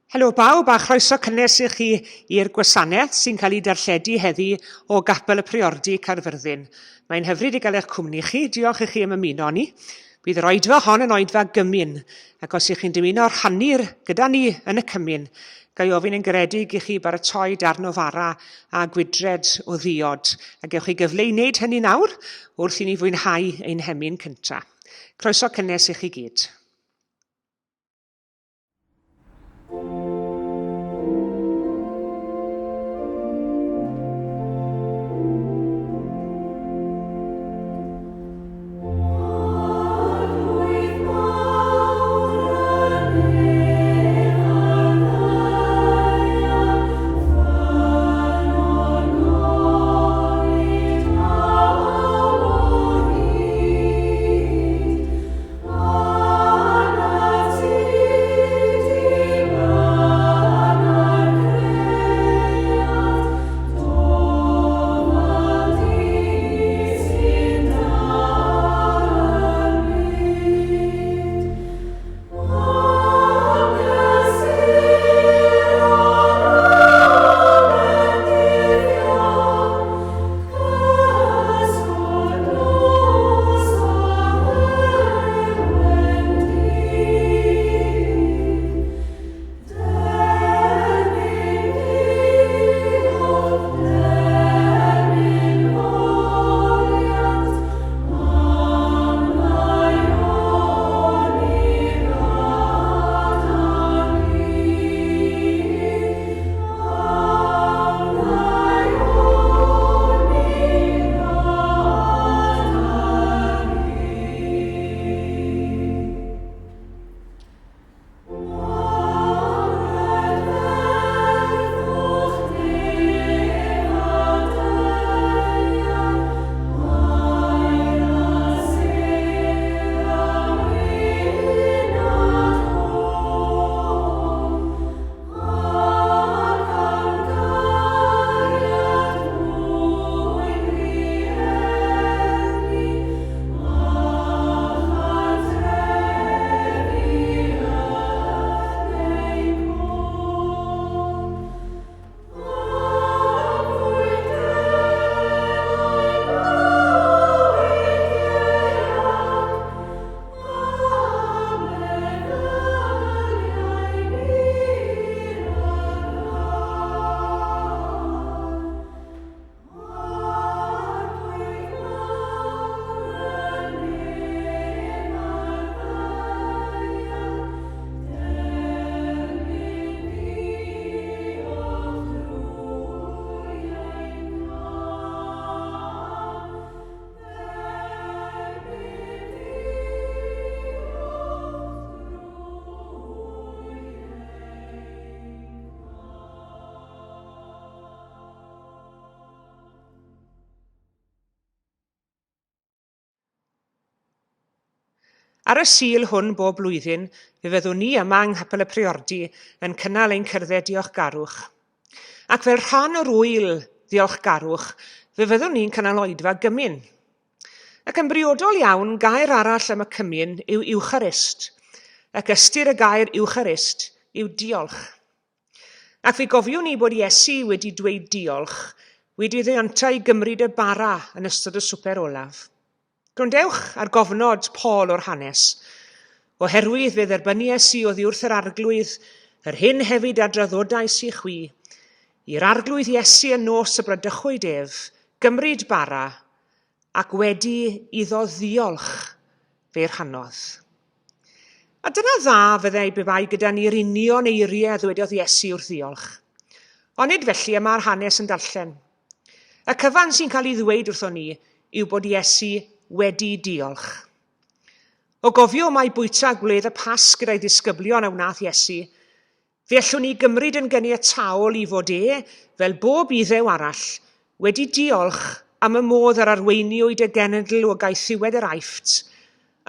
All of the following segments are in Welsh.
Helo bawb a chroeso cynnes i chi i'r gwasanaeth sy'n cael ei darlledu heddi o Gapel y Priordy Caerfyrddin. Mae'n hyfryd i gael eich cwmni chi. Diolch i chi am ymuno ni. Bydd yr oedfa hon yn oedfa gymyn, ac os ych chi'n dymuno rhannu'r gyda ni yn y cymyn, gai ofyn yn garedig i chi baratoi darn o fara a gwydred o ddiod, a gewch chi gyfle i wneud hynny nawr wrth i ni fwynhau ein hemyn cyntaf. Croeso cynnes i chi gyd. Ar y Sul hwn bob blwyddyn, fe fyddwn ni yma yng Nghapel y Priordy yn cynnal ein cerdded diolchgarwch. Ac fel rhan o'r wyl diolchgarwch, fe fyddwn ni'n cynnal oedfa gymyn. Ac yn briodol iawn, gair arall am y cymyn yw Eucharist, ac ystyr y gair Eucharist yw diolch. Ac fe gofiwn ni bod Iesu wedi dweud diolch, wedi ddeiantau gymryd y bara yn ystod y swper olaf. Gwrandewch ar gofnod Paul o'r hanes, oherwydd fe dderbynnu Iesu oddi wrth yr arglwydd, yr hyn hefyd a draddodais i chwi, i'r arglwydd Iesu yn nos y bradychwyd ef, gymryd bara, ac wedi iddo ddiolch fe'r hanodd. A dyna dda fyddai bai gyda ni'r union eiriau ddwedodd Iesu wrth ddiolch. Onid felly yma'r hanes yn darllen. Y cyfan sy'n cael ei ddweud wrtho ni yw bod Iesu wedi diolch. O gofio mai bwyta gwledd y Pasg gyda'i ddisgyblion a wnaeth Iesu, fe allwn ni gymryd yn gyniataol i fod fel bob iddew arall, wedi diolch am y modd ar arweiniwyd y genedl o gaethiwed yr Aifft,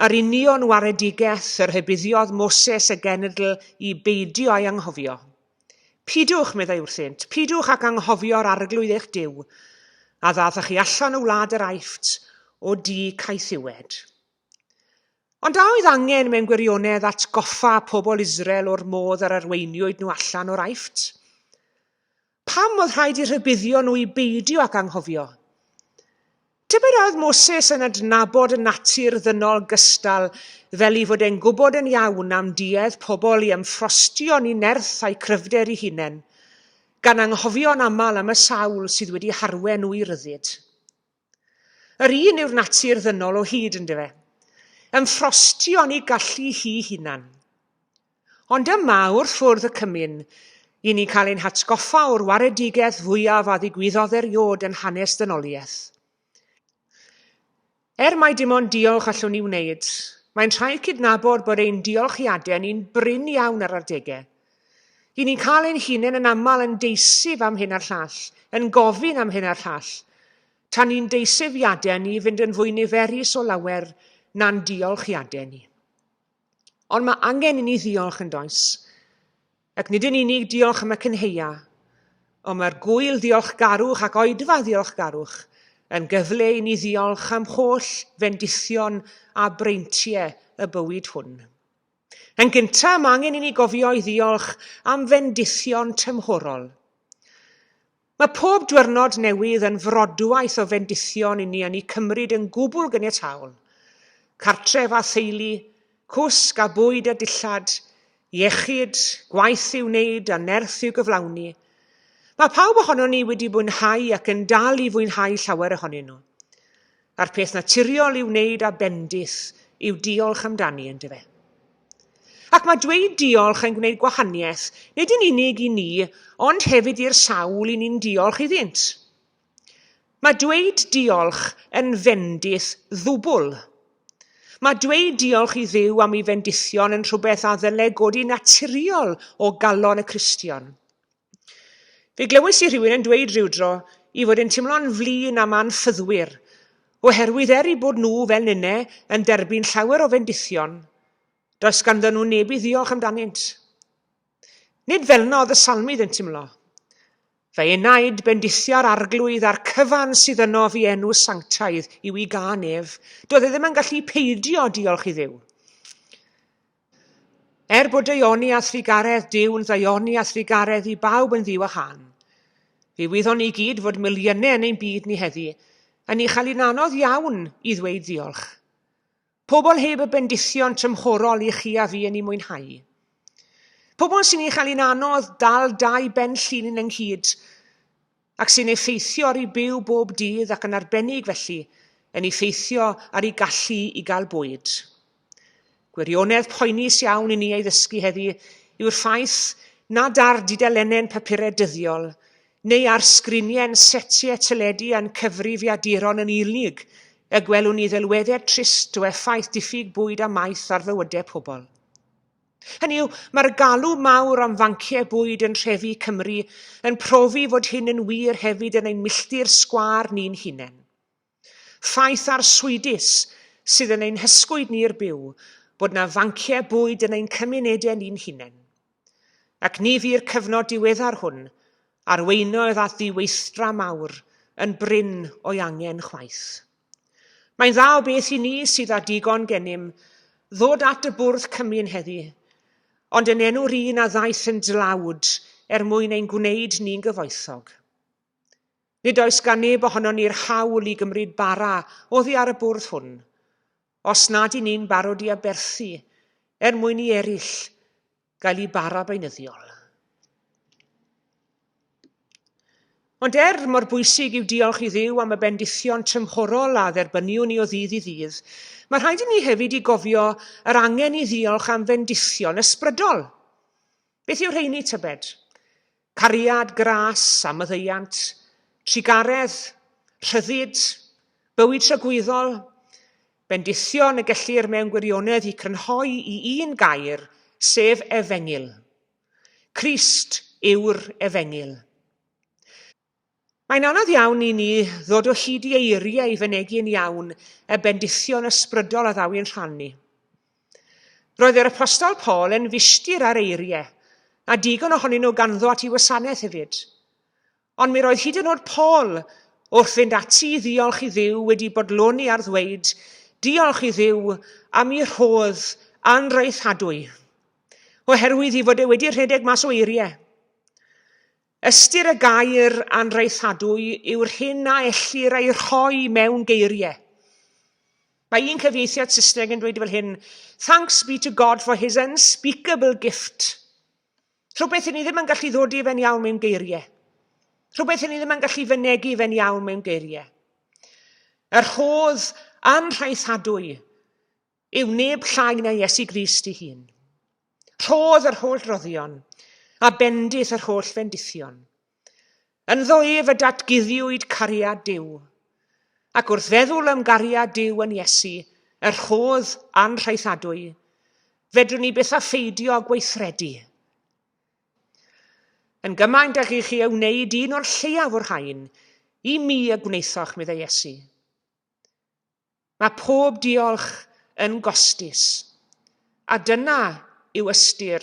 a'r union waredigaeth yr hybuddiodd Moses y genedl i beidio ei anghofio. Pidwch, meddai wrthynt, pidwch ac anghofio'r arglwydd eich Duw, a ddathach chi allan o wlad yr Aifft o di caethiwed. Ond a oedd angen mewn gwirionedd atgoffa pobl Israel o'r modd ar arweiniwyd nhw allan o'r Aifft? Pam oedd rhaid i rhybuddio nhw i beidio ac anghofio? Tybed oedd Moses yn adnabod y natur ddynol gystal fel i fod e'n gwybod yn iawn am duedd pobl i ymffrostio yn ei nerth a'i cryfder ei hunain, gan anghofio'n aml am y sawl sydd wedi harwen nhw i ryddid. Yr un yw'r natur ddynol o hyd yn dyfe, ymffrostio yn ei gallu hi hunan. Ond yma wrth ffwrdd y cymyn, i ni cael ein hatgoffa o'r waredigaeth fwyaf a ddigwyddodd eriod yn hanes ddynoliaeth. Mai dim ond diolch allwn ni wneud, mae'n rhaid cydnabod bod ein diolchiadau ni'n brin iawn ar adegau. I ni'n cael ein hunain yn aml yn deisif am hyn a'r llall, yn gofyn am hyn a'r llall, tan ni'n deisifiadau ni fynd yn fwy niferus o lawer na'n diolchiadau ni. Ond mae angen i ni ddiolch yn does, ac nid yn unig diolch am y cynheia, ond mae'r gwyl ddiolchgarwch ac oedfa ddiolchgarwch yn gyfle i ni ddiolch am holl fendithion a breintiau y bywyd hwn. Yn gyntaf, mae angen i ni gofio i ddiolch am fendithion tymhorol. Mae pob diwrnod newydd yn frodwaith o fendithion i ni yn ei cymryd yn gwbl gyniatawl. Cartref a theulu, cwsg a bwyd a dillad, iechyd, gwaith i'w wneud a nerth i'w gyflawni. Mae pawb ohono ni wedi bwynhau ac yn dal i fwynhau llawer ohonyn nhw. A'r peth naturiol i'w wneud a bendith i'w diolch amdani yn dyfe. Ac mae dweud diolch yn gwneud gwahaniaeth nid yn unig i ni, ond hefyd i'r sawl i ni'n diolch iddynt. Mae dweud diolch yn fendith ddwbl. Mae dweud diolch i Dduw am ei fendithion yn rhywbeth a ddylai godi naturiol o galon y Cristion. Fe glywys i rhywun yn dweud rhywdro i fod yn teimlo'n flin am anffyddwyr, oherwydd i bod nhw fel nynne yn derbyn llawer o fendithion, does ganddyn nhw neb i ddiolch amdanynt. Nid fel yna oedd y salmydd yn teimlo. Fe enaid bendithio'r arglwydd a'r cyfan sydd yno fi enw sanctaidd i'w i gan ef, doedd e ddim yn gallu peidio diolch i Dduw. Bod deioni a thrigaredd Duw yn ddeioni a thrigaredd i bawb yn ddiw a chan, fe wyddon ni gyd fod miliynau yn ein byd ni heddi, a ni chael ein anodd iawn i ddweud diolch. Pobl heb y bendithion tymhorol i chi a fi yn ei mwynhau. Pobl sy'n ei chael ein anodd dal dau ben llun yn ynghyd, ac sy'n effeithio ar ei byw bob dydd ac yn arbennig felly, yn effeithio ar ei gallu i gael bwyd. Gwirionedd poenus iawn i ni ei ddysgu heddi yw'r ffaith nad ar dudalennau'n papurau dyddiol, neu ar sgriniau'n setiau teledu a'n cyfrifiaduron yn unig y gwelwn ni ddelweddau trist o effaith diffyg bwyd a maith ar fywydau pobl. Hynny yw, mae'r galw mawr am fanciau bwyd yn trefi Cymru yn profi fod hyn yn wir hefyd yn ein milltir sgwâr ni'n hunain. Ffaith arswydus sydd yn ein hysgwyd ni'r byw, bod na fanciau bwyd yn ein cymunedau ni'n hunain. Ac ni fy'r cyfnod diweddar hwn, arweinoedd at ddiweistra mawr, yn bryn o'i angen chwaith. Mae'n dda o beth i ni sydd â digon gennym, ddod at y bwrdd cymyn heddi, ond yn enw'r un a ddaeth yn dlawd mwyn ein gwneud ni'n gyfoethog. Nid oes gan neb ohono ni'r hawl i gymryd bara oddi ar y bwrdd hwn, os nad i ni'n barod i aberthu, mwyn i eraill gael ei bara beunyddiol. Ond mor bwysig yw diolch i Dduw am y bendithion tymhorol a dderbyniwn ni o ddydd i ddydd, mae rhaid i ni hefyd i gofio yr angen i ddiolch am fendithion ysbrydol. Beth yw rheini tybed? Cariad, gras, amaddeiant, trigaredd, rhyddid, bywyd tragwyddol, bendithion y gellir mewn gwirionedd i crynhoi i un gair, sef efengil. Crist yw'r efengil. Mae'n anodd iawn i ni ddod o hyd i eiriau i fynegi'n iawn y bendithion ysbrydol a ddaw i'n rhannu. Roedd yr apostol Paul yn filltir ar eiriau, a digon ohonyn nhw ganddo at ei wasanaeth hefyd. Ond mi roedd hyd yn oed Paul wrth fynd ati i ddiolch i Dduw wedi bodloni ar ddweud, Diolch i Dduw am ei rhodd anraethadwy, oherwydd i fod e wedi rhedeg mas o eiriau. Ystyr y gair anraethadwy yw'r hyn a ellir ei rhoi mewn geiriau. Mae un cyfieithiad Saesneg yn dweud fel hyn, "Thanks be to God for his unspeakable gift." Rhywbeth i ni ddim yn gallu ddod i fe'n iawn mewn geiriau. Rhywbeth i ni ddim yn gallu fynegu fe'n iawn mewn geiriau. Yr rhodd anraethadwy yw neb llai na Iesu Grist ei hun. Rhodd yr holl roddion a bendith yr holl fendithion. Ynddo ef y datguddiwyd cariad Duw. Ac wrth feddwl am gariad Duw yn Iesu, yr rhodd anraethadwy, fedrwn ni byth a pheidio a gweithredu. Yn gymaint ag i chi wneud un o'r lleiaf o'r rhain, i mi y gwneithoch, medde Iesu. Mae pob diolch yn gostus, a dyna yw ystyr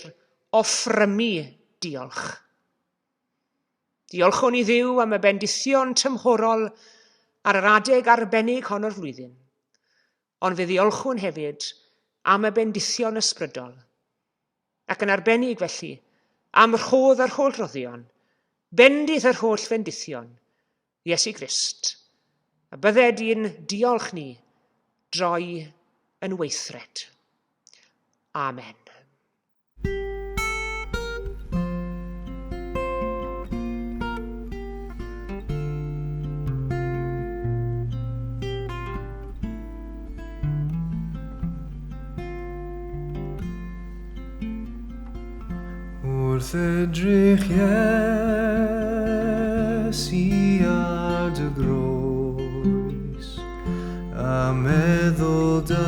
offrymu diolch. Diolchwn i Dduw am y bendithion tymhorol ar yr adeg arbennig hon o'r flwyddyn, ond fe ddiolchwn hefyd am y bendithion ysbrydol, ac yn arbennig felly am rhodd yr holl roddion, bendith yr holl fendithion, Iesu Grist, a bydded i'n diolch ni droi yn weithred. Amen. Wrth edrych Iesu ar dy groes, a meddwl dam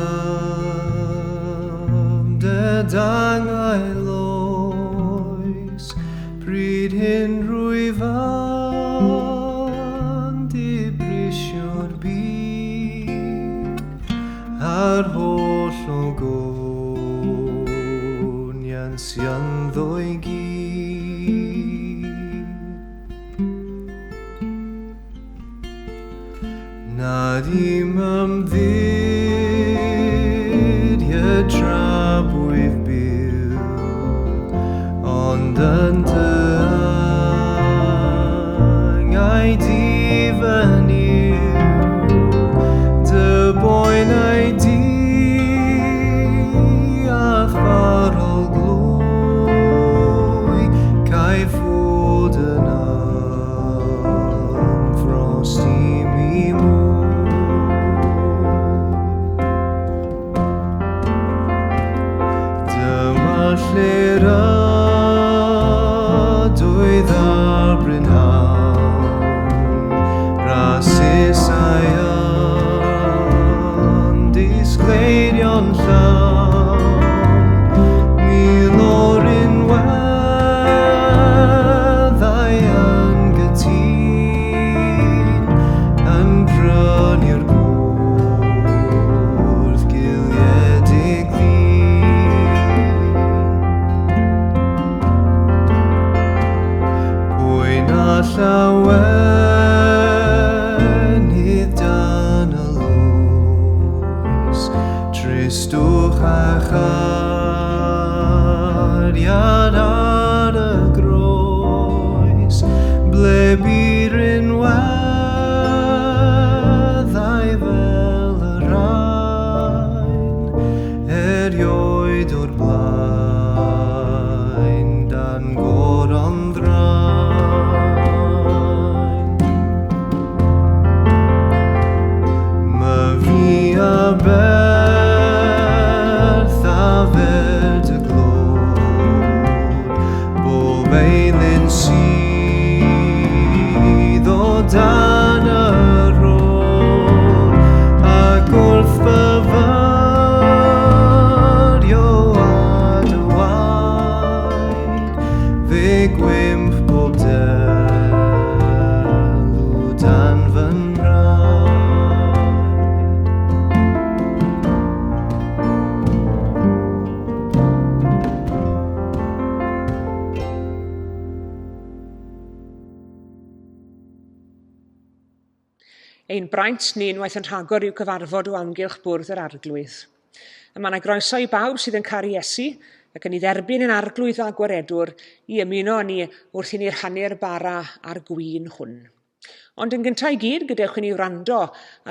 dy dangail oes, pryd hyn rwyfan di brisio'r byd, a'r holl o gonian syanddo i gyd. Na dim ymddiried trafwydd byw, ond yn dy angau difyniw, dy boenau di a farol glwy, cael fod yn ymfrost i mi mwy. Lle'r ydwydd ar brynhawn, rasus a'i disgleirion llawn, mil o'r unweddau yn gytun, yn brynu'r gwrdd giliedig ddyn. Llawenydd dan y loes, tristwch a chariad ar y groes, ble by'r unweddau fel y rhain, erioed o'r blaen, dan goron ddraen. Berth a fer dy glod, bob eilyn sydd o dan y rôl, ac wrth fyfyrio a dy waed, fe gwymp bob delw dan fy nraed. Ein braint neu unwaith yn rhagor i'w cyfarfod o amgylch bwrdd yr arglwydd. A mae yna groeso i bawb sydd yn caru Iesu ac yn ei dderbyn yn arglwydd a gwaredwr i ymuno ni wrth i ni rhannu'r bara a'r gwin hwn. Ond yn gyntaf i gyd, gadewch i ni wrando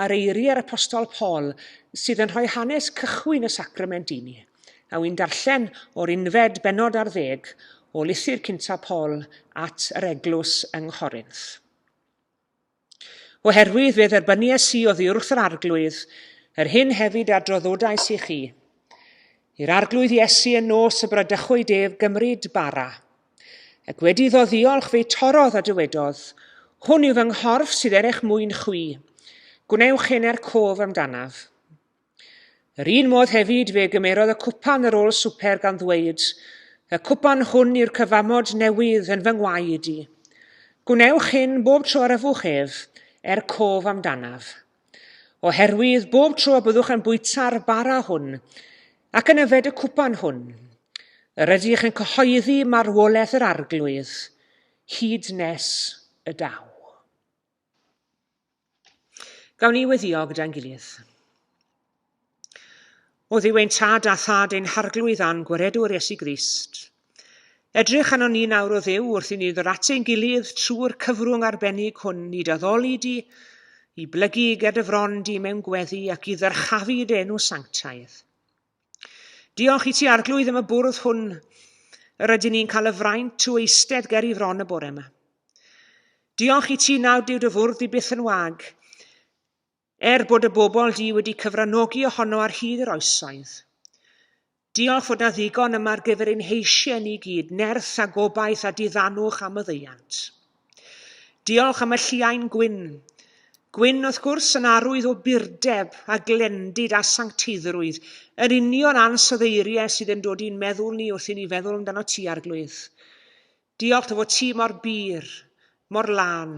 ar eiriau'r apostol Paul sydd yn rhoi hanes cychwyn y sacrament i ni. A wy'n darllen o'r unfed bennod ar 10 o lythyr cynta Paul at yr eglwys yng Nghorinth. Oherwydd fe dderbyniais i oddi wrth yr arglwydd, yr hyn hefyd a droddodais i chi. I'r arglwydd Iesu yn nos y bradychwyd ef gymryd bara, ac wedi iddo ddiolch fe torodd a dywedodd, hwn yw fy nghorff sydd er eich mwyn chwi, gwnewch hyn cof amdanaf. Yr un modd hefyd fe gymerodd y cwpan ar ôl swper gan ddweud, y cwpan hwn yw'r cyfamod newydd yn fy ngwaed i. Gwnewch hyn bob tro ar y fwch ef, cof amdanaf. Oherwydd bob tro byddwch yn bwyta'r bara hwn, ac yn yfed y cwpan hwn, yr ydych yn cyhoeddi marwolaeth yr arglwydd, hyd nes y daw. Gawn ni weddio gyda'n gilydd. O ddiw ein tad a thad ein harglwydd an gwaredwr Iesu Grist. Edrych anon ni nawr o ddiw wrth i ni ddod at ein gilydd trwy'r cyfrwng arbennig hwn i daddoli di, i blygu gerdefron di mewn gweddi ac i ddyrchafu dy enw sanctaidd. Diolch i ti arglwydd am y bwrdd hwn, yr ydyn ni'n cael y fraint o eistedd ger i fron y bore yma. Diolch i ti nawr diw dy fwrdd i byth yn wag, bod y bobl di wedi cyfranogi ohono ar hyd yr oesoedd. Diolch fod na ddigon yma ar gyfer ein heisiau ni gyd, nerth a gobaith a diddanwch am y ddeiant. Diolch am y lliain gwyn. Gwyn wrth gwrs yn arwydd o burdeb a glendid a sancteiddrwydd, yr union ansoddeiriau sydd yn dod i'n meddwl ni wrth i ni feddwl amdano ti arglwydd. Diolch dy fod ti mor bir, mor lan.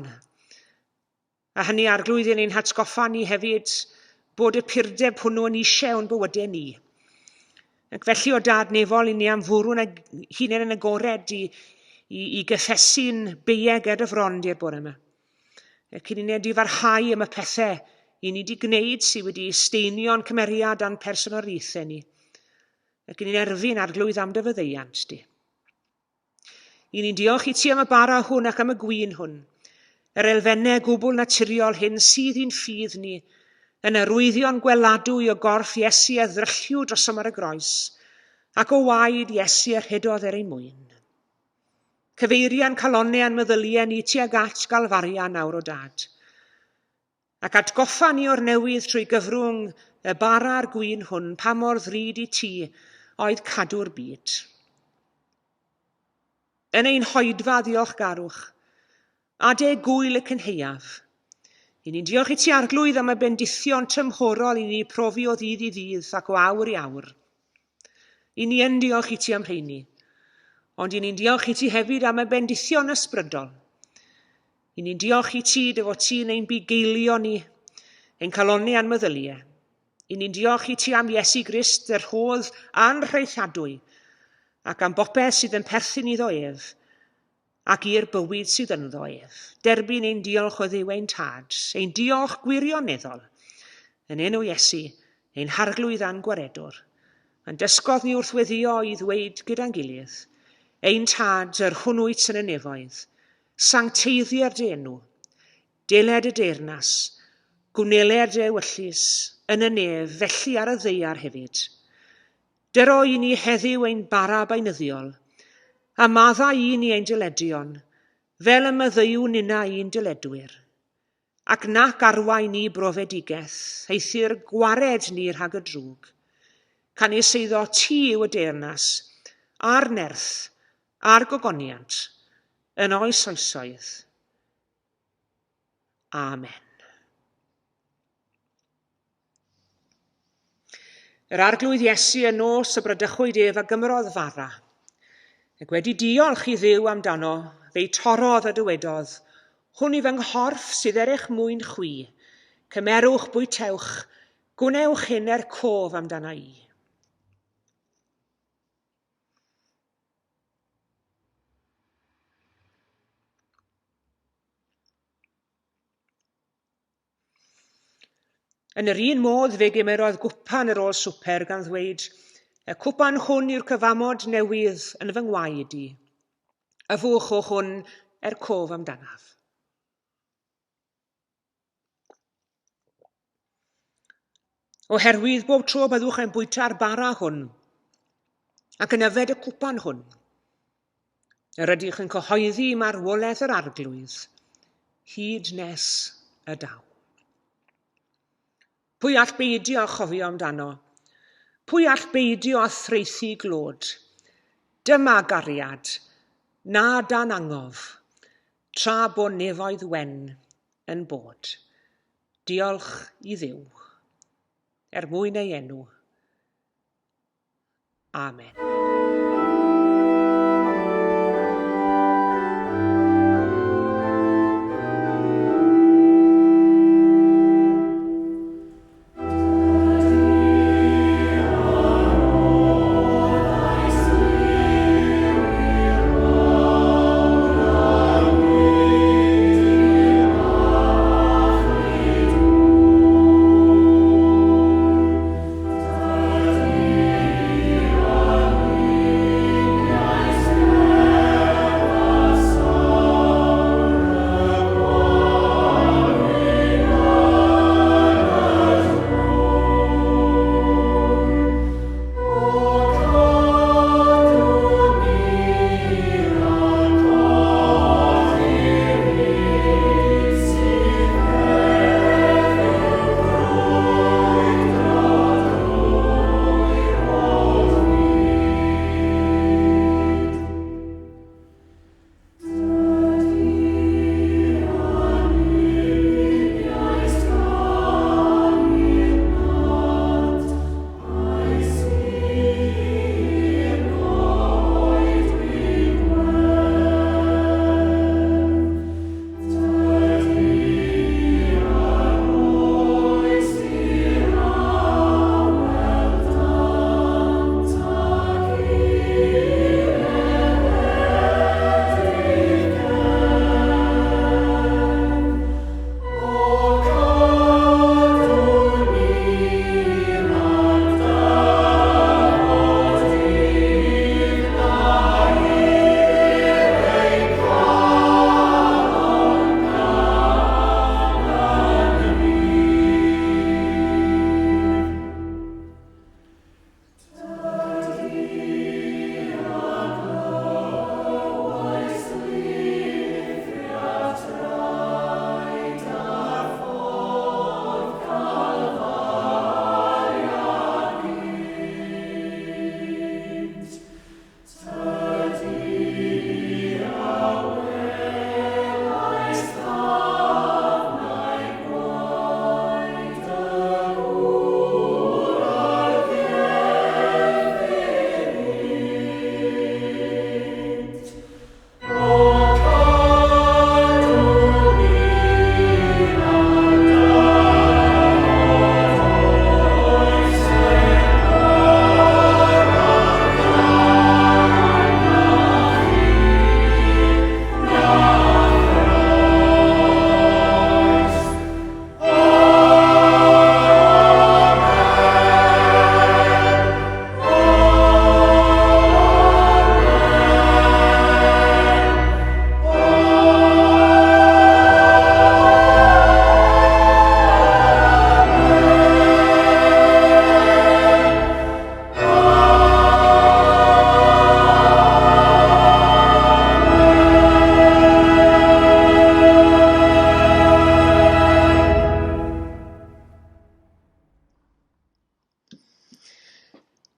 A hynny arglwydd yn ein hatgoffa ni hefyd bod y purdeb hwnnw yn eisiau o'n bywydau ni. Ac felly o dadnefol i ni am fwrw'n hunain yn agored i gyffesu'n beieg ed y fron di'r bore yma. Ac i ni wneud i farhau am y pethau i ni wedi gwneud sydd wedi steinio'n cymeriad a'n personoraethau ni. Ac i ni'n erfyn arglwydd am dy fyddeiant di. I ni'n diolch i ti am y bara hwn ac am y gwin hwn. Yr elfennau gwbl naturiol hyn sydd i'n ffydd ni, yn arwyddion gweladwy o gorff Iesu a ddrylliw dros ar y groes, ac o waed Iesu a rhedodd ei mwyn. Cyfeirian calonau meddyliau ni tuag at Galfaria nawr o dad. Ac atgoffa ni o'r newydd trwy gyfrwng y bara a'r gwin hwn pa mor ddrud i ti oedd cadw'r byd. Yn ein hoedfa ddiolchgarwch, ade gwyl y cynheuaf. I ni'n diolch i ti arglwydd am y bendithion tymhorol i ni profi o ddydd i ddydd ac o awr i awr. I ni yn diolch i ti am rheini, ond i ni'n diolch i ti hefyd am y bendithion ysbrydol. I ni'n diolch i ti dy fod ti'n ein bugeilio ni, ein calonau a'n meddyliau. I ni'n diolch i ti am Iesu Grist, yr rhodd a'n rheithadwy, ac am bopeth sydd yn perthyn iddo ef, ac i'r bywyd sydd ynddo ef. Derbyn ein diolch o ddiw ein tad, ein diolch gwirioneddol, yn enw Iesu, ein harglwydd a'n gwaredwr. Yn dysgodd ni wrth weddio i ddweud gyda'n gilydd, ein tad yr hwnnwyt yn y nefoedd, sancteiddiau'r dy enw, deled y deyrnas, gwneled y wyllus, yn y nef, felly ar y ddeiar hefyd. Dyro i ni heddiw ein bara bainyddiol, a madda i ni ein dyledion, fel y myddeiwn yna i'n dyledwyr. Ac nac arwain ni brofedigaeth, eithyr gwared ni rhag y drwg. Can is eiddo ti yw y deyrnas, a'r nerth, a'r gogoniant, yn oes oesoedd. Amen. Yr arglwydd Iesu yn nos y bradychwyd ef a gymrodd fara. Ac wedi diolch i ddiw amdano, fe'i torodd a dywedodd, hwn i fy nghorff sydd er eich mwyn chwi, cymerwch bwytewch, gwnewch hyn cof amdana i. Yn yr un modd fe gymerodd gwpan ar ôl swper gan ddweud, y cwpan hwn yw'r cyfamod newydd yn fy ngwaed i. Y fwch o hwn cof amdanaf. Oherwydd bob tro byddwch yn bwyta'r bara hwn ac yn yfed y cwpan hwn, yr ydych yn cyhoeddi marwolaeth yr arglwydd, hyd nes y daw. Pwy all beidio a chofio amdano? Pwy all beidio a threithi glod? Dyma gariad, na dan angof, tra bo nefoedd wen yn bod. Diolch i Dduw, mwyn ei enw. Amen.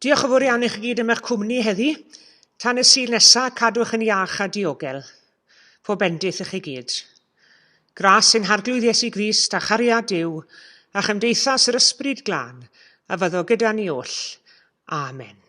Diolch yn fawr iawn i chi gyd am eich cwmni heddi. Tan y Sul nesaf, cadwch yn iach a diogel. Fo bendith i chi gyd. Gras sy'n harglwydd Iesu Grist a chariad Duw, a chymdeithas yr ysbryd glân, a fyddo gyda ni oll. Amen.